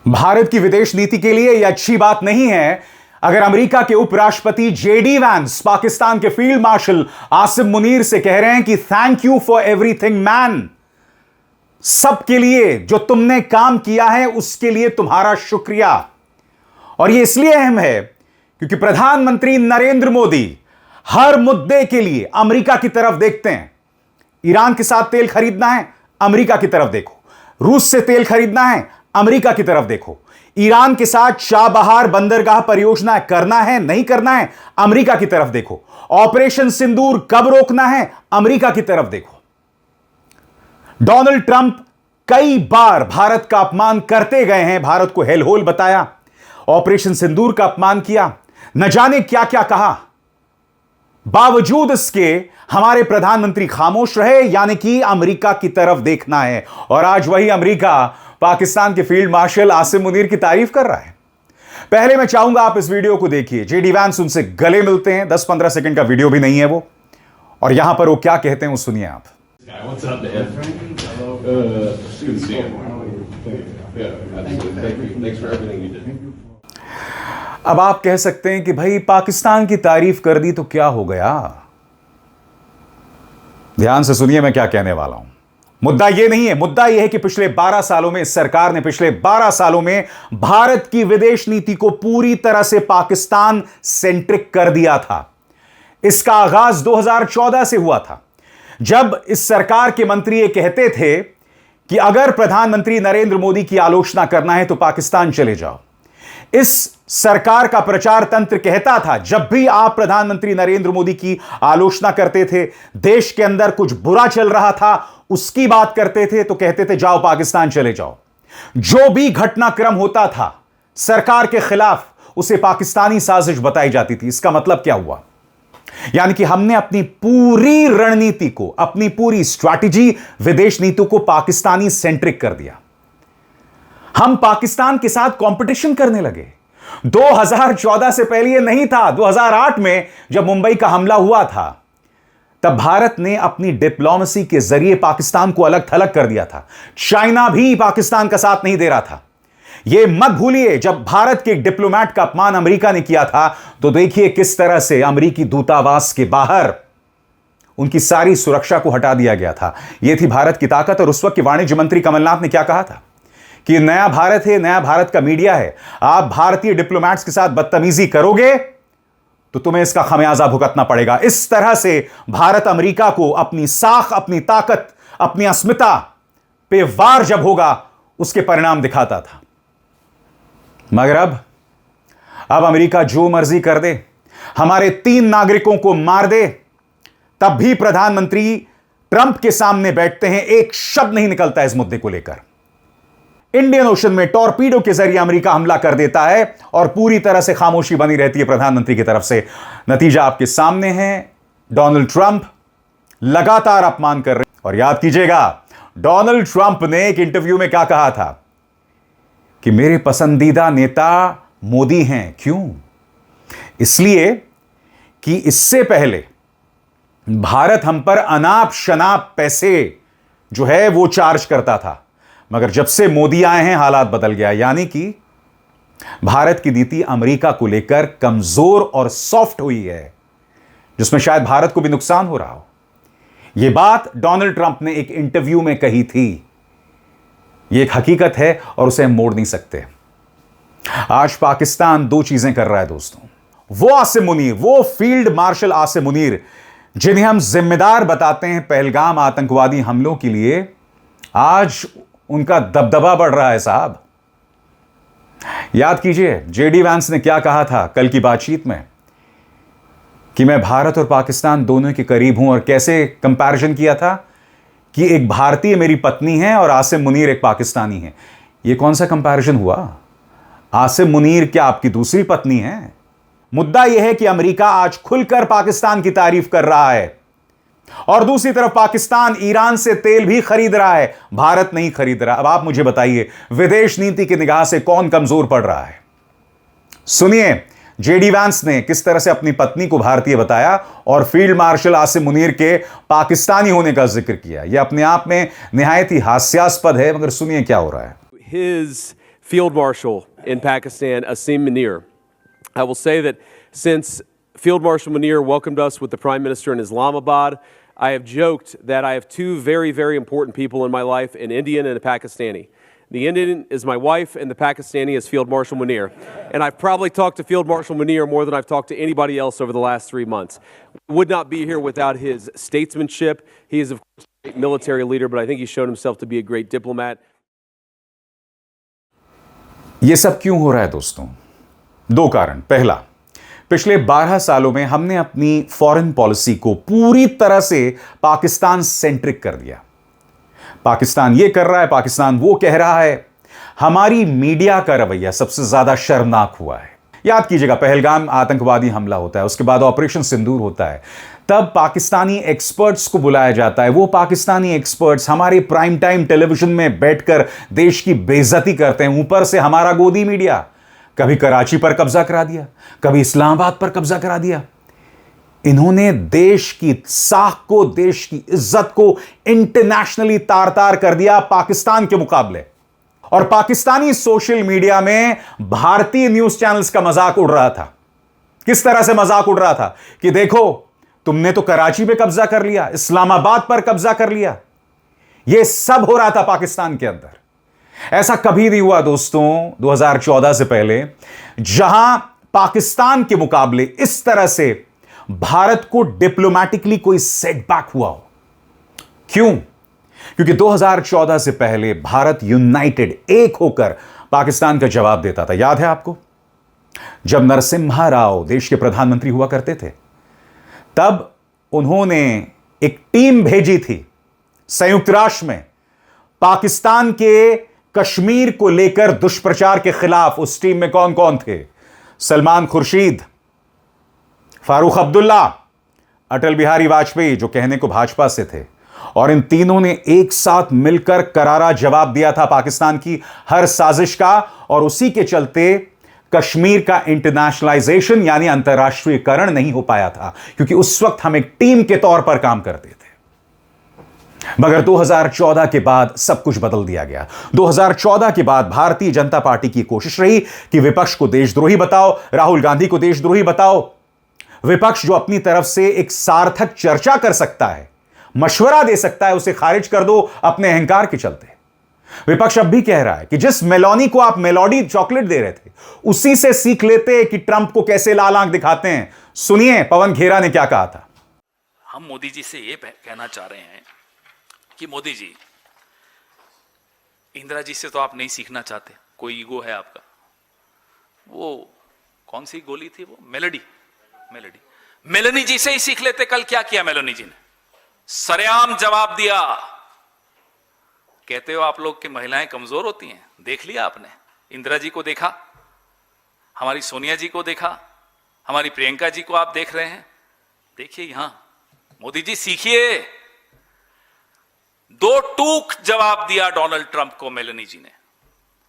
भारत की विदेश नीति के लिए यह अच्छी बात नहीं है अगर अमेरिका के उपराष्ट्रपति जेडी वैंस पाकिस्तान के फील्ड मार्शल आसिम मुनीर से कह रहे हैं कि thank you for everything man, सबके लिए जो तुमने काम किया है उसके लिए तुम्हारा शुक्रिया। और यह इसलिए अहम है क्योंकि प्रधानमंत्री नरेंद्र मोदी हर मुद्दे के लिए अमेरिका की तरफ देखते हैं। ईरान के साथ तेल खरीदना है, अमेरिका की तरफ देखो। रूस से तेल खरीदना है, अमेरिका की तरफ देखो। ईरान के साथ चाबहार बंदरगाह परियोजना करना है, नहीं करना है, अमेरिका की तरफ देखो। ऑपरेशन सिंदूर कब रोकना है, अमेरिका की तरफ देखो। डोनाल्ड ट्रंप कई बार भारत का अपमान करते गए हैं, भारत को हेलहोल बताया, ऑपरेशन सिंदूर का अपमान किया, न जाने क्या क्या कहा। बावजूद इसके हमारे प्रधानमंत्री खामोश रहे, यानी कि अमेरिका की तरफ देखना है। और आज वही अमेरिका पाकिस्तान के फील्ड मार्शल आसिम मुनीर की तारीफ कर रहा है। पहले मैं चाहूंगा आप इस वीडियो को देखिए। जेडी वैंस उनसे गले मिलते हैं, 10-15 सेकंड का वीडियो भी नहीं है वो, और यहां पर वो क्या कहते हैं वो सुनिए आप। अब आप कह सकते हैं कि भाई पाकिस्तान की तारीफ कर दी तो क्या हो गया। ध्यान से सुनिए मैं क्या कहने वाला हूं। मुद्दा यह नहीं है, मुद्दा यह है कि पिछले 12 सालों में इस सरकार ने पिछले 12 सालों में भारत की विदेश नीति को पूरी तरह से पाकिस्तान सेंट्रिक कर दिया था। इसका आगाज 2014 से हुआ था, जब इस सरकार के मंत्री ये कहते थे कि अगर प्रधानमंत्री नरेंद्र मोदी की आलोचना करना है तो पाकिस्तान चले जाओ। इस सरकार का प्रचार तंत्र कहता था, जब भी आप प्रधानमंत्री नरेंद्र मोदी की आलोचना करते थे, देश के अंदर कुछ बुरा चल रहा था, उसकी बात करते थे, तो कहते थे जाओ पाकिस्तान चले जाओ। जो भी घटनाक्रम होता था सरकार के खिलाफ, उसे पाकिस्तानी साजिश बताई जाती थी। इसका मतलब क्या हुआ? यानी कि हमने अपनी पूरी रणनीति को, अपनी पूरी स्ट्रैटेजी, विदेश नीति को पाकिस्तानी सेंट्रिक कर दिया। हम पाकिस्तान के साथ कंपटीशन करने लगे। 2014 से पहले यह नहीं था। 2008 में जब मुंबई का हमला हुआ था, तब भारत ने अपनी डिप्लोमेसी के जरिए पाकिस्तान को अलग थलग कर दिया था। चाइना भी पाकिस्तान का साथ नहीं दे रहा था। यह मत भूलिए, जब भारत के डिप्लोमेट का अपमान अमेरिका ने किया था, तो देखिए किस तरह से अमेरिकी दूतावास के बाहर उनकी सारी सुरक्षा को हटा दिया गया था। यह थी भारत की ताकत। और उस वक्त के वाणिज्य मंत्री कमलनाथ ने क्या कहा था कि नया भारत है, नया भारत का मीडिया है, आप भारतीय डिप्लोमेट्स के साथ बदतमीजी करोगे तो तुम्हें इसका खमियाजा भुगतना पड़ेगा। इस तरह से भारत अमेरिका को अपनी साख, अपनी ताकत, अपनी अस्मिता पे वार जब होगा उसके परिणाम दिखाता था। मगर अब अमेरिका जो मर्जी कर दे, हमारे 3 नागरिकों को मार दे, तब भी प्रधानमंत्री ट्रंप के सामने बैठते हैं, एक शब्द नहीं निकलता इस मुद्दे को लेकर। इंडियन ओशन में टॉर्पीडो के जरिए अमेरिका हमला कर देता है और पूरी तरह से खामोशी बनी रहती है प्रधानमंत्री की तरफ से। नतीजा आपके सामने है। डोनाल्ड ट्रंप लगातार अपमान कर रहे हैं। और याद कीजिएगा, डोनाल्ड ट्रंप ने एक इंटरव्यू में क्या कहा था कि मेरे पसंदीदा नेता मोदी हैं। क्यों? इसलिए कि इससे पहले भारत हम पर अनाप शनाप पैसे जो है वो चार्ज करता था, मगर जब से मोदी आए हैं हालात बदल गया। यानी कि भारत की नीति अमेरिका को लेकर कमजोर और सॉफ्ट हुई है, जिसमें शायद भारत को भी नुकसान हो रहा हो। यह बात डोनाल्ड ट्रंप ने एक इंटरव्यू में कही थी। यह एक हकीकत है और उसे हम मोड़ नहीं सकते। आज पाकिस्तान 2 चीजें कर रहा है दोस्तों। वो आसिम मुनीर, वो फील्ड मार्शल आसिम मुनीर, जिन्हें हम जिम्मेदार बताते हैं पहलगाम आतंकवादी हमलों के लिए, आज उनका दबदबा बढ़ रहा है साहब। याद कीजिए जेडी वैंस ने क्या कहा था कल की बातचीत में कि मैं भारत और पाकिस्तान दोनों के करीब हूं, और कैसे कंपैरिजन किया था कि एक भारतीय मेरी पत्नी है और आसिम मुनीर एक पाकिस्तानी है। यह कौन सा कंपैरिजन हुआ? आसिम मुनीर क्या आपकी दूसरी पत्नी है? मुद्दा यह है कि अमेरिका आज खुलकर पाकिस्तान की तारीफ कर रहा है, और दूसरी तरफ पाकिस्तान ईरान से तेल भी खरीद रहा है, भारत नहीं खरीद रहा। अब आप मुझे बताइए, विदेश नीति की निगाह से कौन कमजोर पड़ रहा है? सुनिए जेडी वैंस ने किस तरह से अपनी पत्नी को भारतीय बताया और फील्ड मार्शल आसिम मुनीर के पाकिस्तानी होने का जिक्र किया। यह अपने आप में निहायत ही हास्यास्पद है, मगर सुनिए क्या हो रहा है। His Field Marshal in Pakistan, Asim Munir. I will say that since Field Marshal Munir welcomed us with the Prime Minister in Islamabad, I have joked that I have two very, very important people in my life, an Indian and a Pakistani. The Indian is my wife, and the Pakistani is Field Marshal Munir. And I've probably talked to Field Marshal Munir more than I've talked to anybody else over the last 3 months. Would not be here without his statesmanship. He is, of course, a great military leader, but I think he's shown himself to be a great diplomat. ये सब क्यों हो रहा है दोस्तों? दो कारण। पहला, पिछले 12 सालों में हमने अपनी फॉरेन पॉलिसी को पूरी तरह से पाकिस्तान सेंट्रिक कर दिया। पाकिस्तान ये कर रहा है, पाकिस्तान वो कह रहा है। हमारी मीडिया का रवैया सबसे ज्यादा शर्मनाक हुआ है। याद कीजिएगा, पहलगाम आतंकवादी हमला होता है, उसके बाद ऑपरेशन सिंदूर होता है, तब पाकिस्तानी एक्सपर्ट्स को बुलाया जाता है। वो पाकिस्तानी एक्सपर्ट्स हमारे प्राइम टाइम टेलीविजन में बैठकर देश की बेइज्जती करते हैं। ऊपर से हमारा गोदी मीडिया कभी कराची पर कब्जा करा दिया, कभी इस्लामाबाद पर कब्जा करा दिया। इन्होंने देश की साख को, देश की इज्जत को इंटरनेशनली तार-तार कर दिया पाकिस्तान के मुकाबले। और पाकिस्तानी सोशल मीडिया में भारतीय न्यूज चैनल्स का मजाक उड़ रहा था। किस तरह से मजाक उड़ रहा था कि देखो, तुमने तो कराची पे कब्जा कर लिया, इस्लामाबाद पर कब्जा कर लिया। यह सब हो रहा था पाकिस्तान के अंदर। ऐसा कभी नहीं हुआ दोस्तों 2014 से पहले, जहां पाकिस्तान के मुकाबले इस तरह से भारत को डिप्लोमैटिकली कोई सेटबैक हुआ हो। क्यों? क्योंकि 2014 से पहले भारत यूनाइटेड, एक होकर पाकिस्तान का जवाब देता था। याद है आपको, जब नरसिम्हा राव देश के प्रधानमंत्री हुआ करते थे, तब उन्होंने एक टीम भेजी थी संयुक्त राष्ट्र में पाकिस्तान के कश्मीर को लेकर दुष्प्रचार के खिलाफ। उस टीम में कौन कौन थे? सलमान खुर्शीद, फारूक अब्दुल्ला, अटल बिहारी वाजपेयी, जो कहने को भाजपा से थे। और इन तीनों ने एक साथ मिलकर करारा जवाब दिया था पाकिस्तान की हर साजिश का। और उसी के चलते कश्मीर का इंटरनेशनलाइजेशन यानी अंतर्राष्ट्रीयकरण नहीं हो पाया था, क्योंकि उस वक्त हम एक टीम के तौर पर काम करते थे। मगर 2014 के बाद सब कुछ बदल दिया गया। 2014 के बाद भारतीय जनता पार्टी की कोशिश रही कि विपक्ष को देशद्रोही बताओ, राहुल गांधी को देशद्रोही बताओ। विपक्ष जो अपनी तरफ से एक सार्थक चर्चा कर सकता है, मशवरा दे सकता है, उसे खारिज कर दो अपने अहंकार के चलते। विपक्ष अब भी कह रहा है कि जिस मेलोनी को आप मेलोडी चॉकलेट दे रहे थे, उसी से सीख लेते कि ट्रंप को कैसे लाल आंख दिखाते हैं। सुनिए पवन खेरा ने क्या कहा था। हम मोदी जी से ये कहना चाह रहे हैं कि मोदी जी, इंदिरा जी से तो आप नहीं सीखना चाहते, कोई ईगो है आपका। वो कौन सी गोली थी वो, मेलोडी, मेलोनी जी से ही सीख लेते। कल क्या किया मेलोनी जी ने? सरेआम जवाब दिया। कहते हो आप लोग कि महिलाएं कमजोर होती हैं, देख लिया आपने? इंदिरा जी को देखा, हमारी सोनिया जी को देखा, हमारी प्रियंका जी को आप देख रहे हैं। देखिए यहां मोदी जी सीखिए। 2 टूक जवाब दिया डोनाल्ड ट्रंप को मेलोनी जी ने।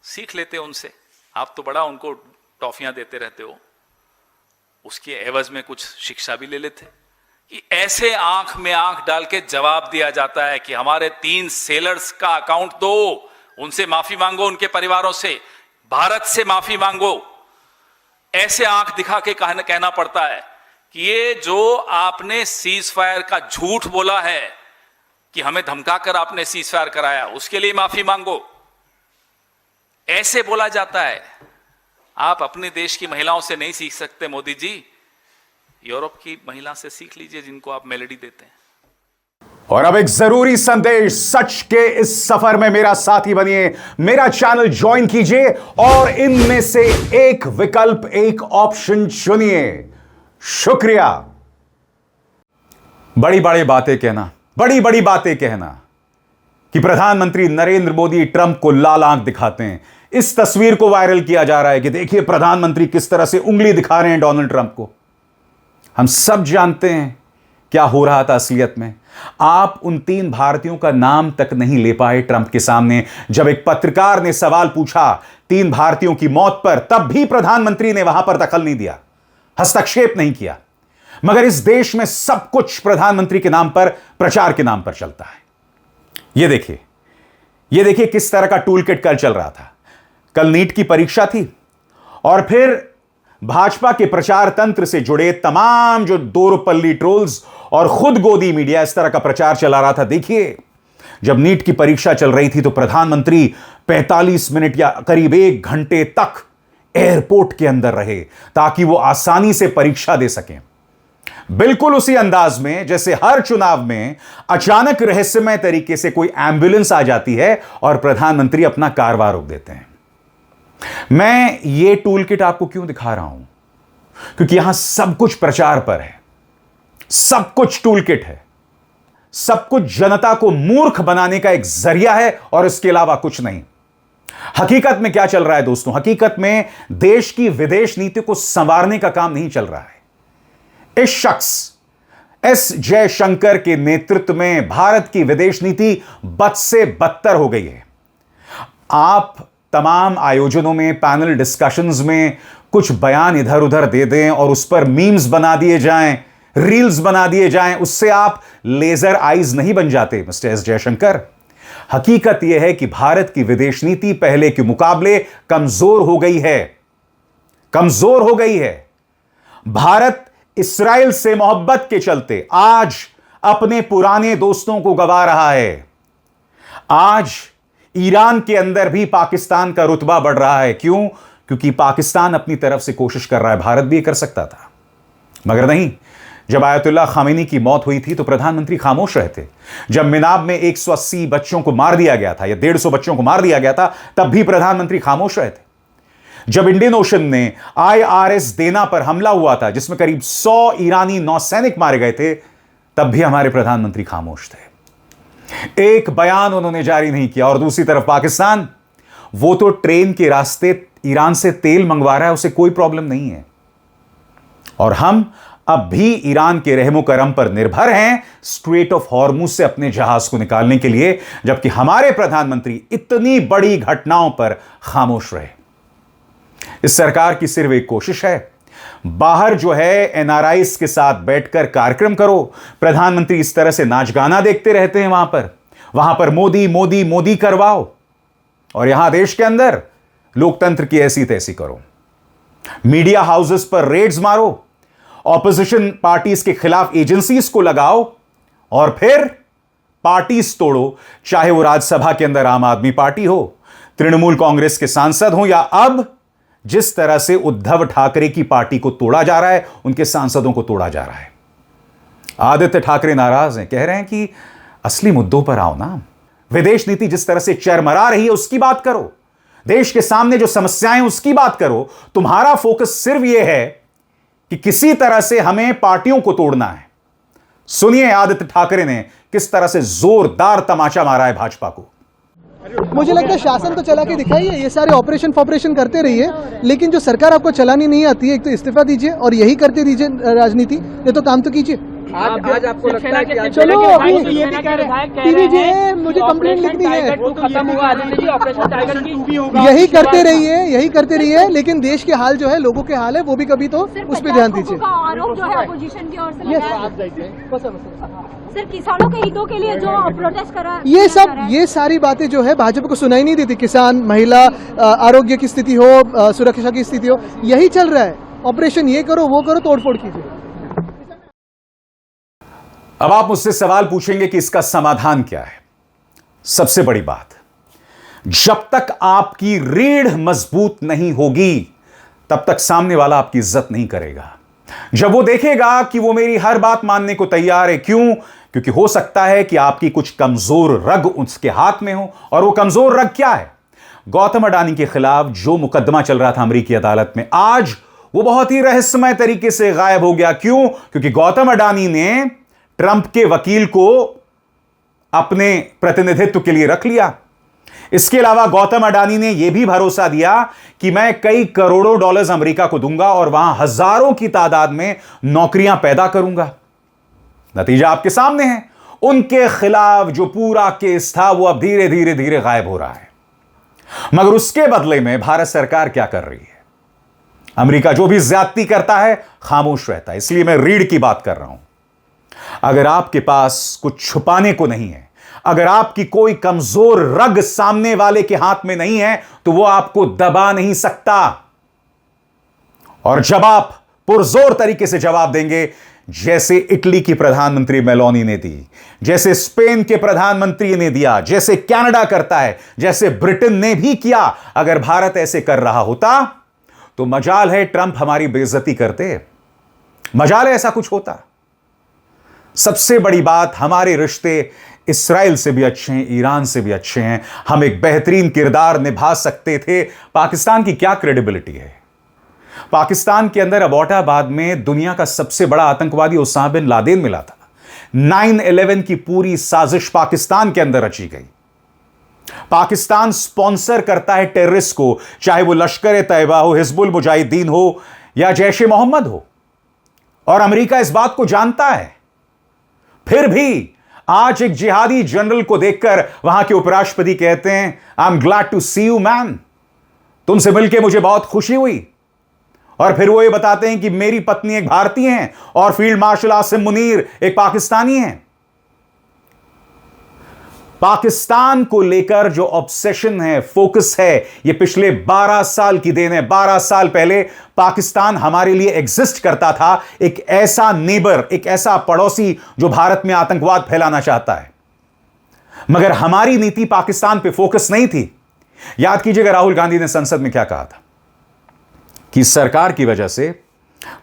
सीख लेते उनसे। आप तो बड़ा उनको टॉफियां देते रहते हो, उसके एवज में कुछ शिक्षा भी ले लेते। कि ऐसे आंख में आंख डाल के जवाब दिया जाता है कि हमारे 3 सेलर्स का अकाउंट दो, उनसे माफी मांगो, उनके परिवारों से, भारत से माफी मांगो। ऐसे आंख दिखा के कहना पड़ता है कि ये जो आपने सीज फायर का झूठ बोला है कि हमें धमकाकर आपने सीज फायर कराया, उसके लिए माफी मांगो। ऐसे बोला जाता है। आप अपने देश की महिलाओं से नहीं सीख सकते मोदी जी, यूरोप की महिला से सीख लीजिए जिनको आप मेलोडी देते हैं। और अब एक जरूरी संदेश, सच के इस सफर में मेरा साथी बनिए, मेरा चैनल ज्वाइन कीजिए और इनमें से एक विकल्प, एक ऑप्शन चुनिए। शुक्रिया। बड़ी बड़ी बातें कहना, बड़ी बड़ी बातें कहना कि प्रधानमंत्री नरेंद्र मोदी ट्रंप को लाल आंख दिखाते हैं। इस तस्वीर को वायरल किया जा रहा है कि देखिए प्रधानमंत्री किस तरह से उंगली दिखा रहे हैं डोनाल्ड ट्रंप को। हम सब जानते हैं क्या हो रहा था असलियत में। आप उन 3 भारतीयों का नाम तक नहीं ले पाए ट्रंप के सामने। जब एक पत्रकार ने सवाल पूछा 3 भारतीयों की मौत पर, तब भी प्रधानमंत्री ने वहां पर दखल नहीं दिया, हस्तक्षेप नहीं किया। मगर इस देश में सब कुछ प्रधानमंत्री के नाम पर, प्रचार के नाम पर चलता है। यह देखिए किस तरह का टूल किट कल चल रहा था। कल नीट की परीक्षा थी और फिर भाजपा के प्रचार तंत्र से जुड़े तमाम जो दोरपल्ली ट्रोल्स और खुद गोदी मीडिया इस तरह का प्रचार चला रहा था। देखिए, जब नीट की परीक्षा चल रही थी तो प्रधानमंत्री 45 मिनट या करीब 1 घंटे तक एयरपोर्ट के अंदर रहे ताकि वो आसानी से परीक्षा दे सकें। बिल्कुल उसी अंदाज में जैसे हर चुनाव में अचानक रहस्यमय तरीके से कोई एम्बुलेंस आ जाती है और प्रधानमंत्री अपना कारवां रोक देते हैं। मैं ये टूल किट आपको क्यों दिखा रहा हूं? क्योंकि यहां सब कुछ प्रचार पर है, सब कुछ टूल किट है, सब कुछ जनता को मूर्ख बनाने का एक जरिया है और इसके अलावा कुछ नहीं। हकीकत में क्या चल रहा है दोस्तों? हकीकत में देश की विदेश नीति को संवारने का काम नहीं चल रहा है। इस शख्स एस जयशंकर के नेतृत्व में भारत की विदेश नीति बद से बदतर हो गई है। आप तमाम आयोजनों में, पैनल डिस्कशंस में कुछ बयान इधर उधर दे दें और उस पर मीम्स बना दिए जाएं, रील्स बना दिए जाएं, उससे आप लेजर आइज नहीं बन जाते मिस्टर एस जयशंकर। हकीकत यह है कि भारत की विदेश नीति पहले के मुकाबले कमजोर हो गई है, कमजोर हो गई है। भारत इस्राइल से मोहब्बत के चलते आज अपने पुराने दोस्तों को गवा रहा है। आज ईरान के अंदर भी पाकिस्तान का रुतबा बढ़ रहा है। क्यों? क्योंकि पाकिस्तान अपनी तरफ से कोशिश कर रहा है। भारत भी कर सकता था मगर नहीं। जब आयतुल्लाह खामेनी की मौत हुई थी तो प्रधानमंत्री खामोश रहे थे। जब मिनाब में 180 बच्चों को मार दिया गया था या 150 बच्चों को मार दिया गया था तब भी प्रधानमंत्री खामोश रहे थे। जब इंडियन ओशन में IRS देना पर हमला हुआ था जिसमें करीब 100 ईरानी नौसैनिक मारे गए थे तब भी हमारे प्रधानमंत्री खामोश थे। एक बयान उन्होंने जारी नहीं किया। और दूसरी तरफ पाकिस्तान, वो तो ट्रेन के रास्ते ईरान से तेल मंगवा रहा है, उसे कोई प्रॉब्लम नहीं है। और हम अब भी ईरान के रहमो करम पर निर्भर हैं स्ट्रेट ऑफ हॉर्मुज से अपने जहाज को निकालने के लिए, जबकि हमारे प्रधानमंत्री इतनी बड़ी घटनाओं पर खामोश रहे। इस सरकार की सिर्फ एक कोशिश है, बाहर जो है NRIs के साथ बैठकर कार्यक्रम करो। प्रधानमंत्री इस तरह से नाच गाना देखते रहते हैं वहां पर मोदी मोदी मोदी करवाओ और यहां देश के अंदर लोकतंत्र की ऐसी तैसी करो। मीडिया हाउसेस पर रेड्स मारो, ऑपोजिशन पार्टीज के खिलाफ एजेंसीज को लगाओ और फिर पार्टीज तोड़ो, चाहे वो राज्यसभा के अंदर आम आदमी पार्टी हो, तृणमूल कांग्रेस के सांसद हो या अब जिस तरह से उद्धव ठाकरे की पार्टी को तोड़ा जा रहा है, उनके सांसदों को तोड़ा जा रहा है। आदित्य ठाकरे नाराज हैं, कह रहे हैं कि असली मुद्दों पर आओ ना। विदेश नीति जिस तरह से चरमरा रही है उसकी बात करो, देश के सामने जो समस्याएं उसकी बात करो। तुम्हारा फोकस सिर्फ यह है कि किसी तरह से हमें पार्टियों को तोड़ना है। सुनिए आदित्य ठाकरे ने किस तरह से जोरदार तमाचा मारा है भाजपा को। मुझे लगता है शासन तो चला के दिखाइए, ये सारे ऑपरेशन फॉपरेशन करते रहिए, लेकिन जो सरकार आपको चलानी नहीं आती है, एक तो इस्तीफा दीजिए और यही करते दीजिए राजनीति, ये तो काम तो कीजिए। आज आपको लगता है कि चलो अभी ये भी कह रहे हैं मुझे कंप्लेंट लिखनी है, खत्म हुआ ऑपरेशन टाइगर की, यही करते रहिए, लेकिन देश के हाल जो है, लोगों के हाल है, वो भी कभी तो उस पर ध्यान दीजिए। आरोप जो है अपोजिशन की ओर से सिर्फ किसानों के हितों के लिए जो प्रोटेस्ट करा, ये सारी बातें जो है भाजपा को सुनाई नहीं देती। किसान, महिला, आरोग्य की स्थिति हो, सुरक्षा की स्थिति हो, यही चल रहा है। ऑपरेशन ये करो, वो करो, तोड़फोड़ कीजिए। अब आप मुझसे सवाल पूछेंगे कि इसका समाधान क्या है। सबसे बड़ी बात, जब तक आपकी रीढ़ मजबूत नहीं होगी तब तक सामने वाला आपकी इज्जत नहीं करेगा। जब वो देखेगा कि वो मेरी हर बात मानने को तैयार है, क्यों? क्योंकि हो सकता है कि आपकी कुछ कमजोर रग उसके हाथ में हो। और वो कमजोर रग क्या है? गौतम अडानी के खिलाफ जो मुकदमा चल रहा था अमेरिकी अदालत में, आज वो बहुत ही रहस्यमय तरीके से गायब हो गया। क्यों? क्योंकि गौतम अडानी ने ट्रंप के वकील को अपने प्रतिनिधित्व के लिए रख लिया। इसके अलावा गौतम अडानी ने यह भी भरोसा दिया कि मैं कई करोड़ों डॉलर्स अमेरिका को दूंगा और वहां हजारों की तादाद में नौकरियां पैदा करूंगा। नतीजा आपके सामने है। उनके खिलाफ जो पूरा केस था वो अब धीरे धीरे धीरे गायब हो रहा है। मगर उसके बदले में भारत सरकार क्या कर रही है? अमेरिका जो भी ज्यादती करता है खामोश रहता है। इसलिए मैं रीढ़ की बात कर रहा हूं। अगर आपके पास कुछ छुपाने को नहीं है, अगर आपकी कोई कमजोर रग सामने वाले के हाथ में नहीं है तो वो आपको दबा नहीं सकता। और जब आप पुरजोर तरीके से जवाब देंगे, जैसे इटली की प्रधानमंत्री मेलोनी ने दी, जैसे स्पेन के प्रधानमंत्री ने दिया, जैसे कनाडा करता है, जैसे ब्रिटेन ने भी किया, अगर भारत ऐसे कर रहा होता तो मजाल है ट्रंप हमारी बेइज्जती करते, मजाल है ऐसा कुछ होता। सबसे बड़ी बात, हमारे रिश्ते इस्राइल से भी अच्छे हैं, ईरान से भी अच्छे हैं, हम एक बेहतरीन किरदार निभा सकते थे। पाकिस्तान की क्या क्रेडिबिलिटी है? पाकिस्तान के अंदर अबोटाबाद में दुनिया का सबसे बड़ा आतंकवादी उसामा बिन लादेन मिला था। 9/11 की पूरी साजिश पाकिस्तान के अंदर रची गई। पाकिस्तान स्पॉन्सर करता है टेररिस्ट को, चाहे वो लश्कर तैयबा हो, हिजबुल मुजाहिदीन हो या जैश ए मोहम्मद हो, और अमेरिका इस बात को जानता है। फिर भी आज एक जिहादी जनरल को देखकर वहां के उपराष्ट्रपति कहते हैं, I am glad to see you man, तुमसे मिलकर मुझे बहुत खुशी हुई। और फिर वो ये बताते हैं कि मेरी पत्नी एक भारतीय हैं और फील्ड मार्शल आसिम मुनीर एक पाकिस्तानी हैं। पाकिस्तान को लेकर जो ऑब्सेशन है, फोकस है, ये पिछले 12 साल की देन है। 12 साल पहले पाकिस्तान हमारे लिए एग्जिस्ट करता था, एक ऐसा नेबर, एक ऐसा पड़ोसी जो भारत में आतंकवाद फैलाना चाहता है, मगर हमारी नीति पाकिस्तान पे फोकस नहीं थी। याद कीजिएगा राहुल गांधी ने संसद में क्या कहा था कि सरकार की वजह से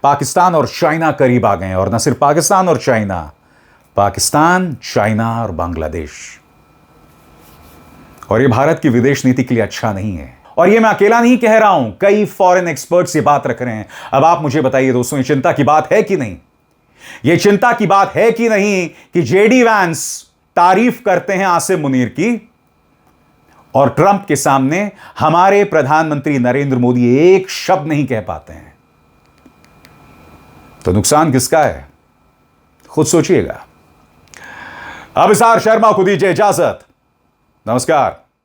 पाकिस्तान और चाइना करीब आ गए हैं, और न सिर्फ पाकिस्तान और चाइना, पाकिस्तान, चाइना और बांग्लादेश। और यह भारत की विदेश नीति के लिए अच्छा नहीं है। और यह मैं अकेला नहीं कह रहा हूं, कई फॉरेन एक्सपर्ट्स ये बात रख रहे हैं। अब आप मुझे बताइए दोस्तों, ये चिंता की बात है कि नहीं? यह चिंता की बात है कि नहीं कि जेडी वैंस तारीफ करते हैं आसिम मुनीर की, और ट्रंप के सामने हमारे प्रधानमंत्री नरेंद्र मोदी एक शब्द नहीं कह पाते हैं? तो नुकसान किसका है? खुद सोचिएगा। अभिसार शर्मा को दीजिए इजाजत। नमस्कार।